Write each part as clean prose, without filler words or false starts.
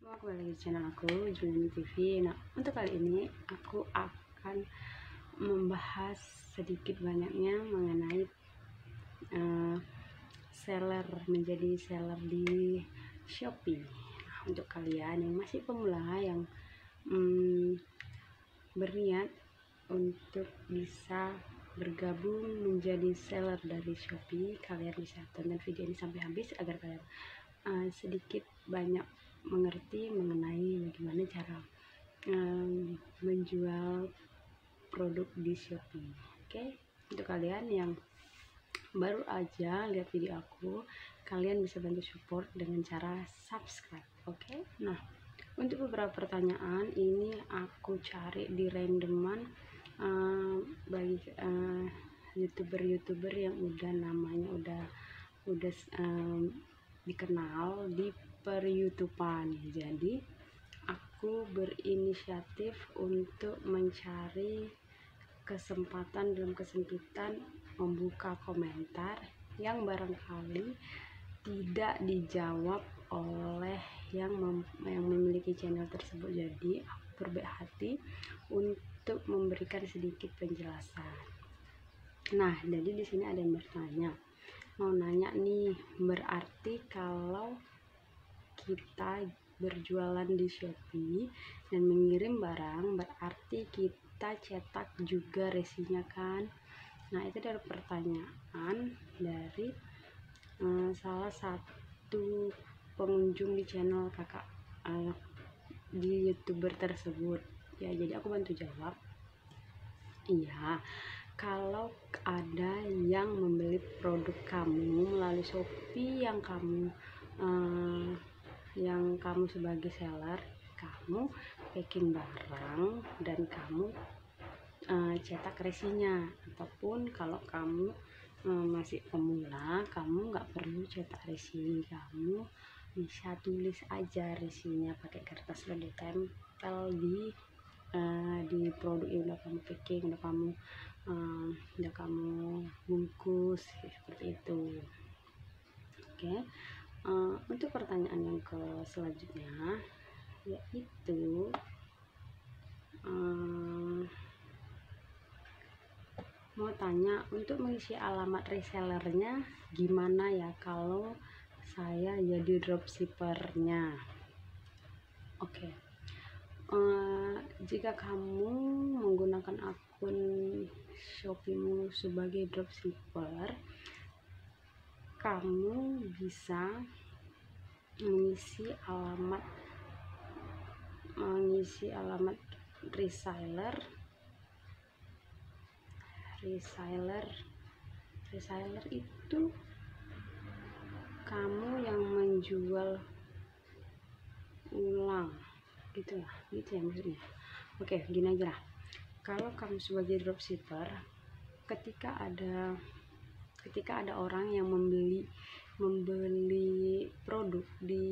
Kembali lagi di channel aku, Juliani TV. Nah, untuk kali ini aku akan membahas sedikit banyaknya mengenai seller, menjadi seller di Shopee. Nah, untuk kalian yang masih pemula, yang berniat untuk bisa bergabung menjadi seller dari Shopee, kalian bisa tonton video ini sampai habis agar kalian sedikit banyak mengerti mengenai bagaimana cara menjual produk di Shopee. Oke, untuk kalian yang baru aja lihat video aku, kalian bisa bantu support dengan cara subscribe. Oke, nah untuk beberapa pertanyaan ini aku cari di randoman bagi youtuber yang udah namanya udah dikenal di per-YouTubean. Jadi aku berinisiatif untuk mencari kesempatan dalam kesempitan membuka komentar yang barangkali tidak dijawab oleh yang memiliki channel tersebut. Jadi aku berbaik hati untuk memberikan sedikit penjelasan. Nah, jadi di sini ada yang bertanya, mau nanya nih, berarti kalau kita berjualan di Shopee dan mengirim barang, berarti kita cetak juga resinya kan? Nah, itu adalah pertanyaan dari salah satu pengunjung di channel kakak di youtuber tersebut ya. Jadi aku bantu jawab. Iya, kalau ada yang membeli produk kamu melalui Shopee, yang kamu sebagai seller, kamu packing barang dan kamu cetak resinya, ataupun kalau kamu masih pemula, kamu nggak perlu cetak resi, kamu bisa tulis aja resinya pakai kertas lalu ditempel di produk yang udah kamu packing, udah kamu bungkus seperti itu. Oke, untuk pertanyaan yang selanjutnya yaitu mau tanya, untuk mengisi alamat resellernya gimana ya kalau saya jadi dropshippernya? Oke, jika kamu menggunakan akun Shopee-mu sebagai dropshipper, kamu bisa mengisi alamat reseller itu kamu yang menjual ulang gitu ya maksudnya. Oke, gini aja lah, kalau kamu sebagai dropshipper, ketika ada orang yang membeli produk di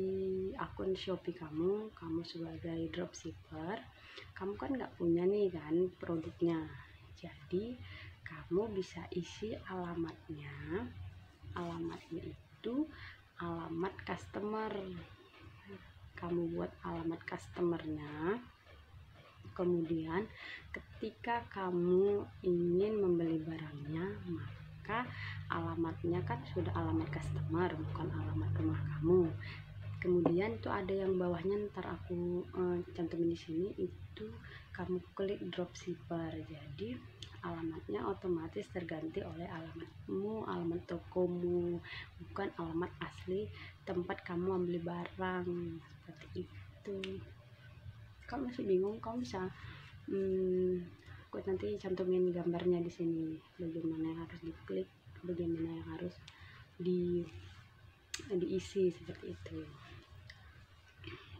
akun Shopee kamu sebagai dropshipper, kamu kan nggak punya nih kan produknya. Jadi kamu bisa isi alamatnya itu alamat customer. Kamu buat alamat customernya, kemudian ketika kamu ingin membeli barangnya, maka alamatnya kan sudah alamat customer, bukan alamat rumah kamu. Kemudian itu ada yang bawahnya, ntar aku cantumin di sini, itu kamu klik dropshipper. Jadi alamatnya otomatis terganti oleh alamatmu, alamat tokomu, bukan alamat asli tempat kamu membeli barang. Seperti itu. Kalau masih bingung, kamu bisa aku nanti cantumin gambarnya di sini, bagaimana yang harus diklik, bagaimana yang harus diisi seperti itu.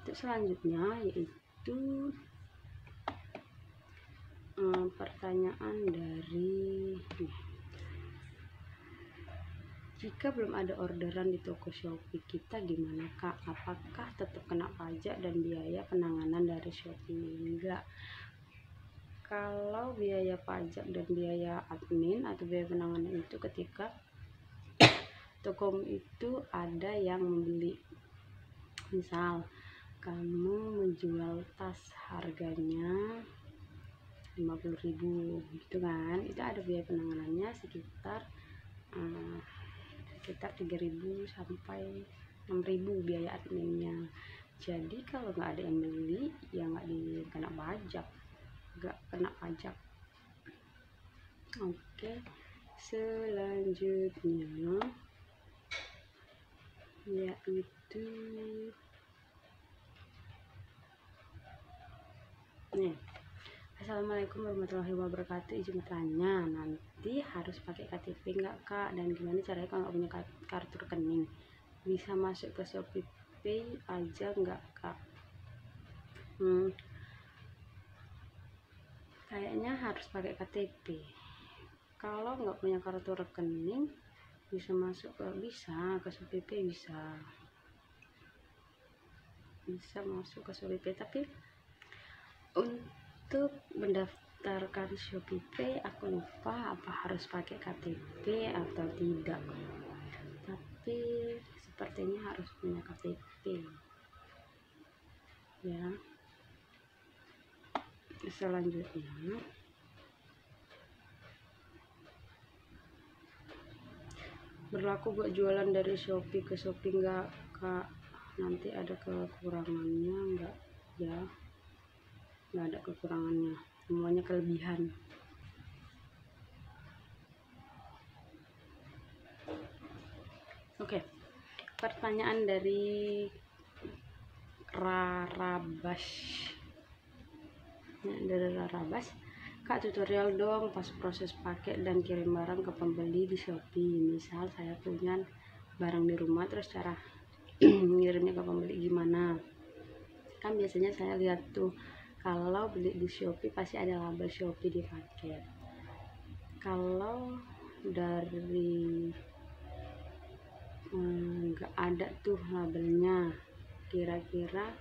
Untuk selanjutnya yaitu pertanyaan dari jika belum ada orderan di toko Shopee kita gimana kak? Apakah tetap kena pajak dan biaya penanganan dari Shopee? Enggak. Kalau biaya pajak dan biaya admin atau biaya penanganan itu ketika toko itu ada yang membeli. Misal kamu menjual tas harganya 50.000 gitu kan, itu ada biaya penanganannya sekitar 3.000 sampai 6.000 biaya adminnya. Jadi kalau nggak ada yang beli ya nggak dikena pajak, nggak kena pajak. Oke, selanjutnya yaitu nih, Assalamualaikum warahmatullahi wabarakatuh. Izin bertanya, nanti harus pakai KTP nggak kak, dan gimana caranya kalau nggak punya kartu rekening? Bisa masuk ke Shopee Pay aja nggak kak? Kayaknya harus pakai KTP. Kalau nggak punya kartu rekening bisa masuk ke Shopee Pay, bisa masuk ke Shopee Pay. Tapi untuk mendaftarkan Shopee Pay aku lupa apa harus pakai KTP atau tidak, tapi sepertinya harus punya KTP ya. Selanjutnya berlaku buat jualan dari Shopee ke Shopee nggak kak? Nanti ada kekurangannya nggak? Ya nggak ada kekurangannya, semuanya kelebihan. Oke, pertanyaan dari Rarabas. Dari Rarabas, kak tutorial dong pas proses pakai dan kirim barang ke pembeli di Shopee. Misal saya punya barang di rumah, terus cara ngirimnya ke pembeli gimana? Kan biasanya saya lihat tuh kalau beli di Shopee pasti ada label Shopee di paket. Kalau dari nggak ada tuh labelnya, kira-kira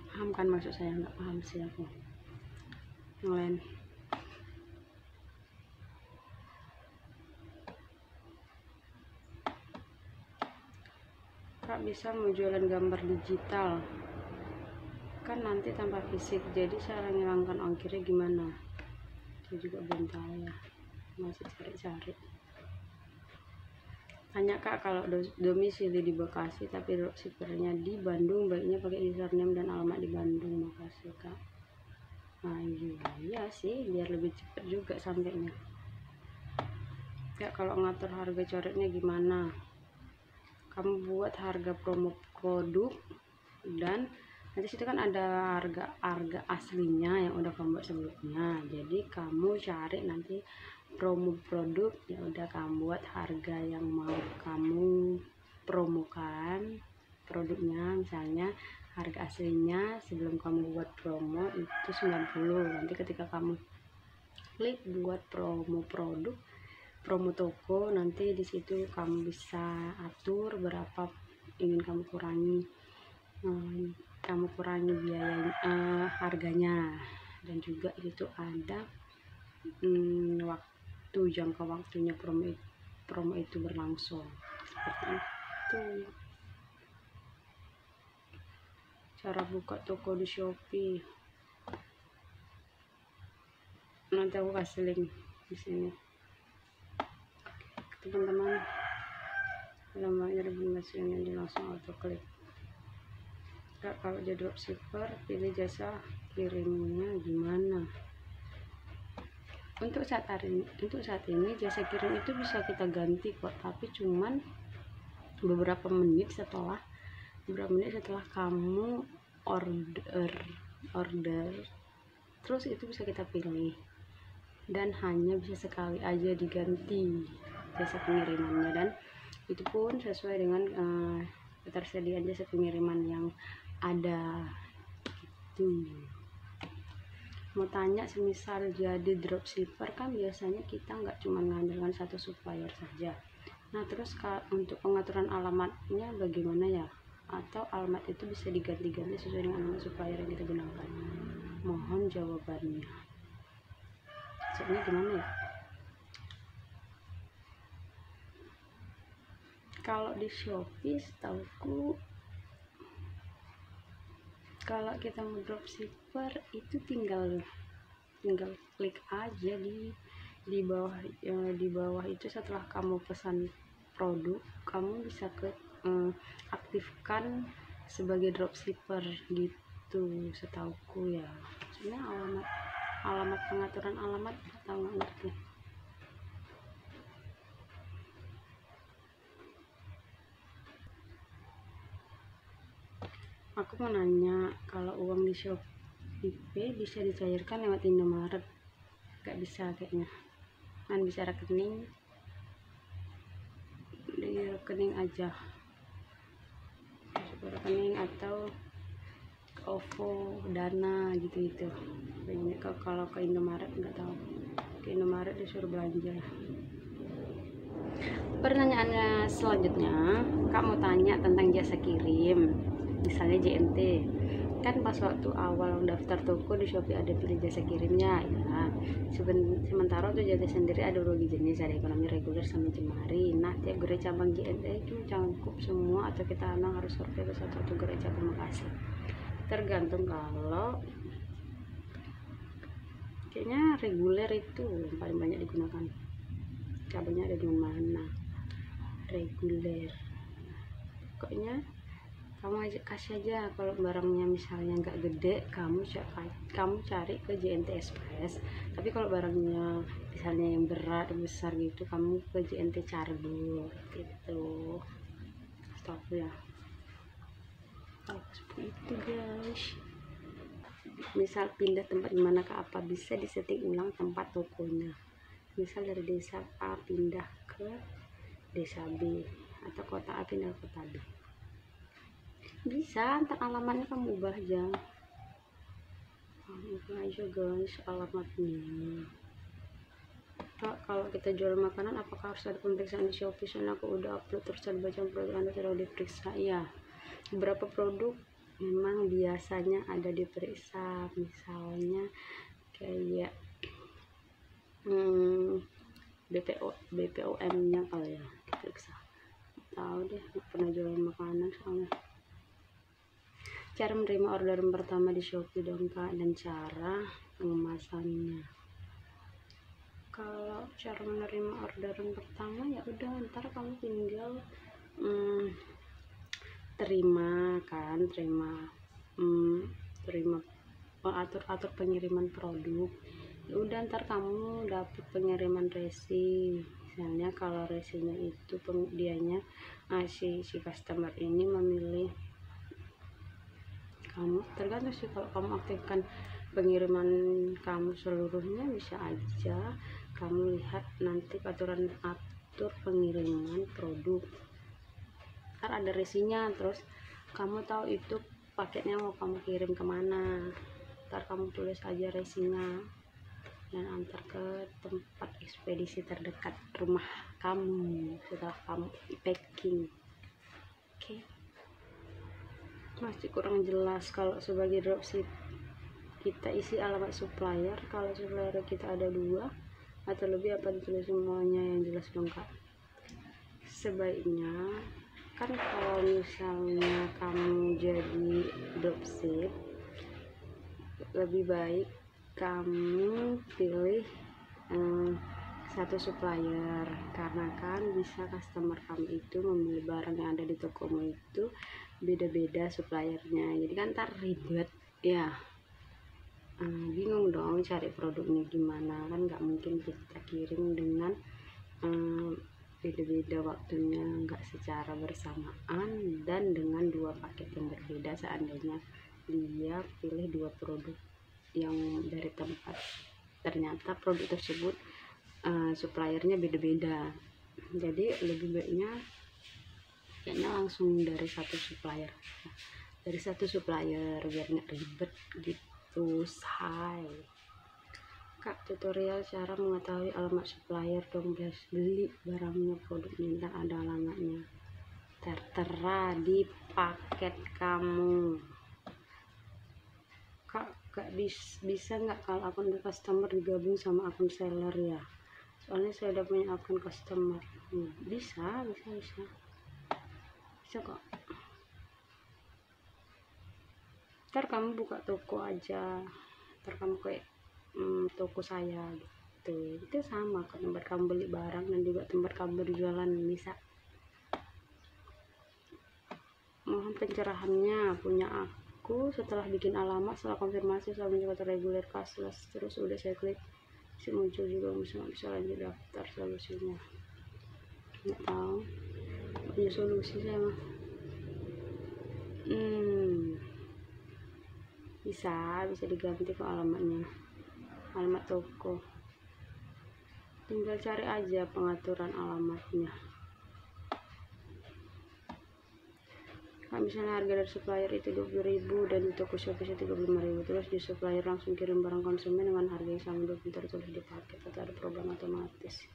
paham kan maksud saya? Nggak paham sih aku yang lain. Kak bisa mau jualan gambar digital kan nanti tanpa fisik, jadi cara ngilangkan ongkirnya gimana? Saya juga belum tahu ya, masih cari-cari. Tanya kak, kalau domisili di Bekasi tapi dropshippernya di Bandung, baiknya pakai username dan alamat di Bandung. Makasih kak. Nah iya sih, biar lebih cepat juga sampainya. Kak, kalau ngatur harga coretnya gimana? Kamu buat harga promo produk dan nanti situ kan ada harga aslinya yang udah kamu buat sebelumnya. Jadi kamu cari nanti promo produk, ya udah kamu buat harga yang mau kamu promokan produknya. Misalnya harga aslinya sebelum kamu buat promo itu 90. Nanti ketika kamu klik buat promo produk, promo toko, nanti di situ kamu bisa atur berapa ingin kamu kurangi, biaya harganya, dan juga itu ada waktu, jangka waktunya promo itu berlangsung, seperti itu. Cara buka toko di Shopee nanti aku kasih link di sini teman-teman. Alamatnya rekomendasinya langsung auto klik. Kak, kalau jadi dropshipper pilih jasa kirimnya gimana? Untuk saat ini jasa kirim itu bisa kita ganti kok, tapi cuman beberapa menit setelah kamu order terus itu bisa kita pilih, dan hanya bisa sekali aja diganti jasa pengirimannya, dan itu pun sesuai dengan ketersediaan jasa pengiriman yang ada gitu. Mau tanya, semisal jadi dropshipper kan biasanya kita nggak cuma mengandalkan satu supplier saja. Nah terus untuk pengaturan alamatnya bagaimana ya? Atau alamat itu bisa diganti-ganti sesuai dengan alamat supplier yang kita gunakan? Mohon jawabannya. Maksudnya gimana ya? Kalau di Shopee setauku Kalau kita mau dropshipper itu tinggal klik aja di bawah, di bawah itu setelah kamu pesan produk kamu bisa aktifkan sebagai dropshipper gitu setauku ya. Sebenarnya alamat pengaturan alamat atau nggak ngerti. Aku mau nanya, kalau uang di Shopee bisa dicairkan lewat Indomaret? Gak bisa kayaknya, kan bisa rekening, di rekening aja, rekening atau OVO, Dana gitu-gitu. Kalau ke Indomaret nggak tahu, ke Indomaret disuruh belanja. Pertanyaannya selanjutnya, kamu tanya tentang jasa kirim, misalnya JNT. Kan pas waktu awal daftar toko di Shopee ada pilih jasa kirimnya ya. Sementara untuk jasa sendiri ada dua jenis, ada ekonomi reguler sama jemari. Nah, tiap gerai cabang JNT itu cangkup semua atau kita memang harus survei ke satu gerai cabang Bekasi. Tergantung, kalau kayaknya reguler itu paling banyak digunakan. Cabangnya ada di mana? Reguler. Pokoknya kamu kasih aja, kalau barangnya misalnya nggak gede kamu cari ke JNT Express, tapi kalau barangnya misalnya yang berat besar gitu kamu ke JNT Carbur gitu. Stop ya, seperti itu guys. Misal pindah tempat dimana ke apa, bisa disetting ulang tempat tokonya. Misal dari desa A pindah ke desa B atau kota A pindah ke kota B, bisa. Antar alamatnya kamu ubah aja, guys alamatnya. Kalau kita jual makanan apakah harus ada pemeriksaan di Shopee? Soalnya aku udah upload terus ada baca produk Anda sudah diperiksa ya. Beberapa produk memang biasanya ada diperiksa, misalnya kayak BPOM nya kalau ya diperiksa. Tahu deh, pernah jualan makanan soalnya. Cara menerima orderan pertama di Shopee dong Kak, dan cara pengemasannya. Kalau cara menerima orderan pertama ya udah, ntar kamu tinggal terima atur pengiriman produk. Ya udah, ntar kamu dapet pengiriman resi. Misalnya kalau resinya itu dianya si customer ini memilih kamu, tergantung sih. Kalau kamu aktifkan pengiriman kamu seluruhnya, bisa aja kamu lihat nanti atur pengiriman produk, kan ada resinya, terus kamu tahu itu paketnya mau kamu kirim kemana, ntar kamu tulis aja resinya dan antar ke tempat ekspedisi terdekat rumah kamu setelah kamu packing. Oke. Masih kurang jelas. Kalau sebagai dropship kita isi alamat supplier, kalau supplier kita ada 2 atau lebih, apa ditulis semuanya yang jelas lengkap. Sebaiknya kan kalau misalnya kamu jadi dropship, lebih baik kamu pilih satu supplier, karena kan bisa customer kamu itu membeli barang yang ada di tokomu itu beda-beda suppliernya, jadi kan ntar ribet ya. Bingung dong cari produknya gimana, kan nggak mungkin kita kirim dengan beda-beda waktunya, nggak secara bersamaan dan dengan 2 paket yang berbeda. Seandainya dia pilih 2 produk yang dari tempat, ternyata produk tersebut suppliernya beda-beda, jadi lebih baiknya kayaknya langsung dari satu supplier biar nggak ribet gitu. Say Kak, tutorial cara mengetahui alamat supplier dong, guys. Beli barangnya, produknya, ntar ada alamatnya, tertera di paket kamu. Kak, bisa nggak kalau akun customer digabung sama akun seller ya? Soalnya saya udah punya akun customer. Bisa kok. ntar kamu buka toko aja, ntar kamu kayak toko saya gitu. Itu sama ke tempat kamu beli barang dan juga tempat kamu berjualan. Bisa. Mohon pencerahannya punya aku setelah bikin alamat, setelah konfirmasi, setelah mencoba reguler cashless, terus udah saya klik si muncul juga bisa lanjut daftar solusinya. Nggak tahu punya solusi saya mah. bisa diganti kok alamatnya, alamat toko, tinggal cari aja pengaturan alamatnya. Nah, misalnya harga dari supplier itu 20.000 dan di toko Shopee 35.000, terus di supplier langsung kirim barang konsumen dengan harga yang sama 20, tertulis di paket atau ada program otomatis.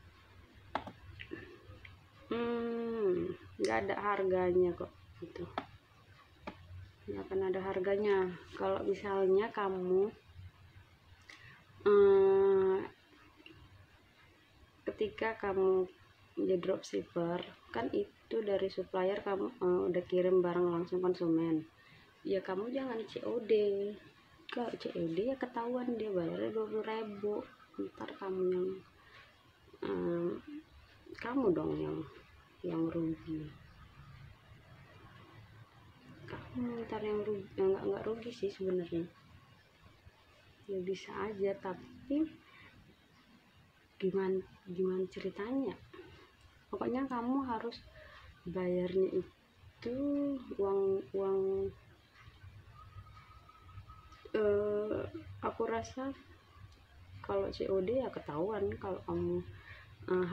Nggak ada harganya kok gitu, nggak akan ada harganya. Kalau misalnya kamu ketika kamu jadi dropshipper kan itu dari supplier kamu udah kirim barang langsung konsumen, ya kamu jangan COD. Kalau COD ya ketahuan dia bayarnya 20.000, ntar kamu dong yang rugi. Kamu ntar yang rugi, nggak rugi sih sebenarnya, ya bisa aja, tapi gimana ceritanya. Pokoknya kamu harus bayarnya itu uang aku rasa kalau COD ya ketahuan kalau kamu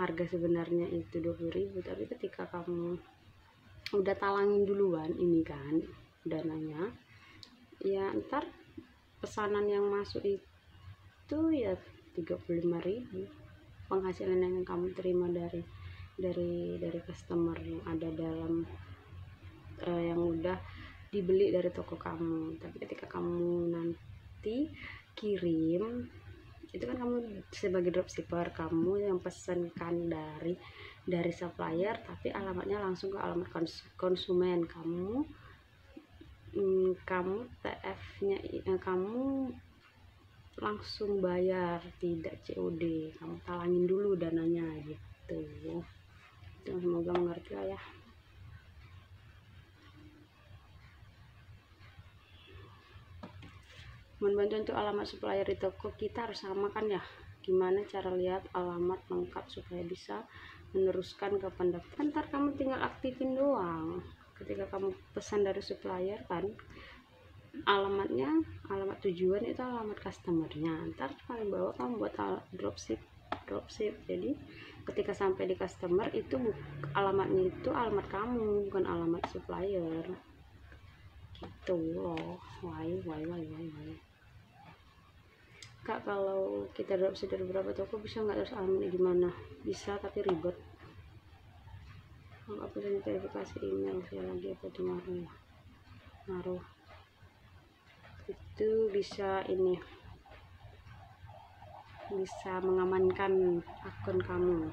harga sebenarnya itu 20.000, tapi ketika kamu udah talangin duluan ini kan dananya, ya ntar pesanan yang masuk itu ya 35.000 penghasilan yang kamu terima dari customer yang ada dalam yang udah dibeli dari toko kamu. Tapi ketika kamu nanti kirim itu kan kamu sebagai dropshipper, kamu yang pesankan dari supplier tapi alamatnya langsung ke alamat konsumen kamu. Kamu TF-nya kamu langsung bayar, tidak COD. Kamu talangin dulu dananya gitu. Semoga mengerti lah ya. Mohon bantuan untuk alamat supplier di toko kita harus sama kan ya. Gimana cara lihat alamat lengkap supaya bisa meneruskan ke pendaftar? Ntar kamu tinggal aktifin doang. Ketika kamu pesan dari supplier kan, alamatnya, alamat tujuan itu alamat customernya. Ntar paling bawah kamu buat dropship. Jadi ketika sampai di customer itu alamatnya itu alamat kamu, bukan alamat supplier. Gitu loh. Why. Kak, kalau kita dropship dari beberapa toko bisa nggak terus alamatnya gimana? Bisa, tapi ribet. Kalau aku punya verifikasi email saya lagi apa tuh ngaruh itu bisa bisa mengamankan akun kamu.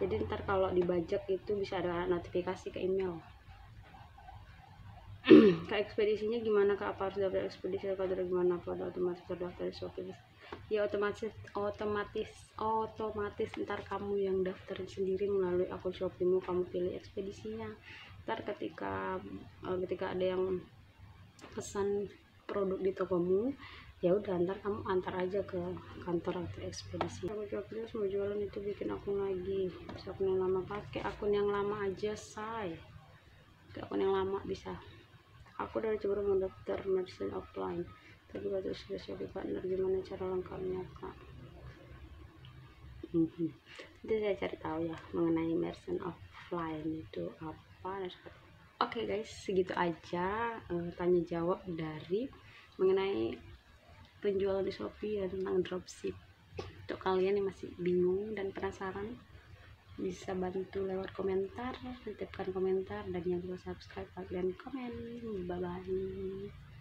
Jadi ntar kalau dibajak itu bisa ada notifikasi ke email. Kak, ekspedisinya gimana Kak? Apa harus daftar ekspedisi atau gimana? Apa otomatis terdaftar di Shopee? Ya otomatis ntar kamu yang daftar sendiri melalui akun Shopee-mu, kamu pilih ekspedisinya. Ntar ketika ada yang pesan produk di tokomu, ya udah ntar kamu antar aja ke kantor atau ekspedisi. Aku Shopee mau jualan itu bikin akun lagi, bisa akun yang lama, pakai akun yang lama aja say, akun yang lama bisa. Aku dari Jember mau daftar merchant offline tapi baru sudah Shopee partner, gimana cara lengkapnya Kak? Jadi saya cari tahu ya mengenai merchant offline itu apa. Oke guys, segitu aja tanya jawab dari mengenai penjualan di Shopee ya, tentang dropship. Untuk kalian yang masih bingung dan penasaran, bisa bantu lewat komentar, titipkan komentar, dan yang belum subscribe kalian komen. Bye bye.